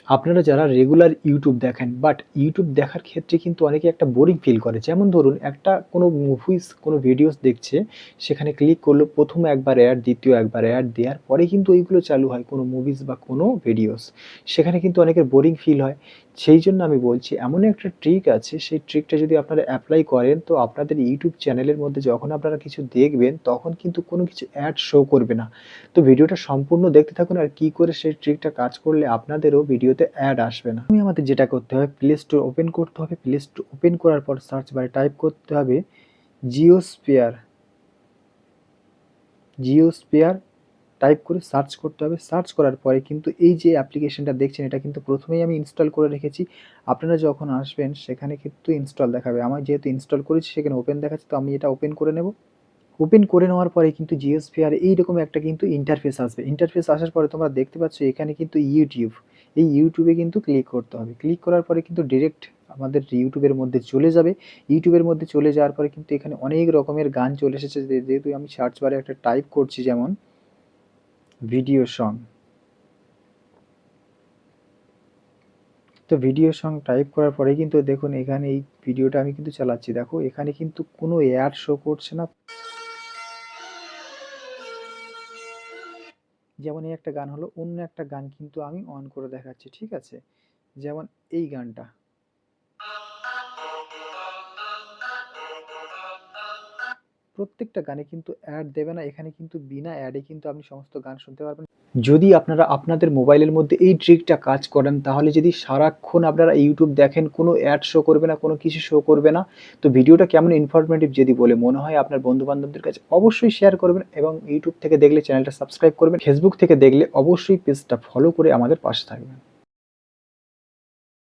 আপনারা যারা regular YouTube দেখেন বাট ইউটিউব দেখার ক্ষেত্রে কিন্তু অনেকে একটা বোরিং ফিল করে। যেমন ধরুন একটা কোনো মুভিস কোনো ভিডিওস দেখছে, সেখানে ক্লিক করলো ১ম একবার অ্যাড, দ্বিতীয় একবার অ্যাড দেওয়ার পরে কিন্তু ওইগুলো চালু হয় কোনো মুভিস বা কোনো ভিডিওস। সেখানে কিন্তু অনেকের বোরিং ফিল হয়। সেই জন্য আমি বলছি এমন একটা ট্রিক আছে, সেই ট্রিকটা যদি আপনারা অ্যাপ্লাই করেন তো আপনাদের ইউটিউব চ্যানেলের মধ্যে যখন আপনারা কিছু দেখবেন তখন কিন্তু কোনো কিছু অ্যাড শো করবে না। তো ভিডিওটা সম্পূর্ণ দেখতে থাকুন আর কি করে সেই ট্রিকটা কাজ করলে আপনাদেরও ভিডিওতে অ্যাড আসবে না। আমাদের যেটা করতে হবে, প্লে স্টোর ওপেন করতে হবে। প্লে স্টোর ওপেন করার পর সার্চ বারে টাইপ করতে হবে জিওস্ফিয়ার। জিওস্ফিয়ার টাইপ করে সার্চ করতে হবে। সার্চ করার পরে কিন্তু এই যে অ্যাপ্লিকেশনটা দেখছেন এটা কিন্তু প্রথমেই আমি ইনস্টল করে রেখেছি। আপনারা যখন আসবেন সেখানে কিন্তু ইনস্টল দেখাবে। আমার যেহেতু ইনস্টল করেছি সেখানে ওপেন দেখাচ্ছে, তো আমি এটা ওপেন করে নেব। ওপেন করে নেওয়ার পরে কিন্তু জিওস্ফিয়ার এইরকম একটা কিন্তু ইন্টারফেস আসবে। ইন্টারফেস আসার পরে তোমরা দেখতে পাচ্ছ এখানে কিন্তু ইউটিউব, এই ইউটিউবে কিন্তু ক্লিক করতে হবে। ক্লিক করার পরে কিন্তু ডিরেক্ট আমাদের ইউটিউবের মধ্যে চলে যাবে। ইউটিউবের মধ্যে চলে যাওয়ার পরে কিন্তু এখানে অনেক রকমের গান চলে এসেছে। যেহেতু আমি সার্চ বারে একটা টাইপ করছি, যেমন ভিডিও সং, তো ভিডিও সং টাইপ করার পরে কিন্তু দেখুন এখানে এই ভিডিওটা আমি কিন্তু চালাচ্ছি। দেখো এখানে কিন্তু কোনো অ্যাড শো করছে না। যেমন এই একটা গান হলো, অন্য একটা গান কিন্তু আমি অন করে দেখাচ্ছি, ঠিক আছে? যেমন এই গানটা, প্রত্যেকটা গানে কিন্তু অ্যাড দেবে না। এখানে কিন্তু বিনা অ্যাডে কিন্তু আপনি সমস্ত গান শুনতে পারবেন। যদি আপনারা আপনাদের মোবাইলের মধ্যে এই ট্রিকটা কাজ করেন তাহলে যদি সারাক্ষণ আপনারা ইউটিউব দেখেন কোনো অ্যাড শো করবে না, কোনো কিছু শো করবে না। তো ভিডিওটা কেমন ইনফরমেটিভ যদি বলে মনে হয় আপনার বন্ধু বান্ধবদের কাছে অবশ্যই শেয়ার করবেন, এবং ইউটিউব থেকে দেখলে চ্যানেলটা সাবস্ক্রাইব করবেন। ফেসবুক থেকে দেখলে অবশ্যই পেজটা ফলো করে আমাদের পাশে থাকবেন।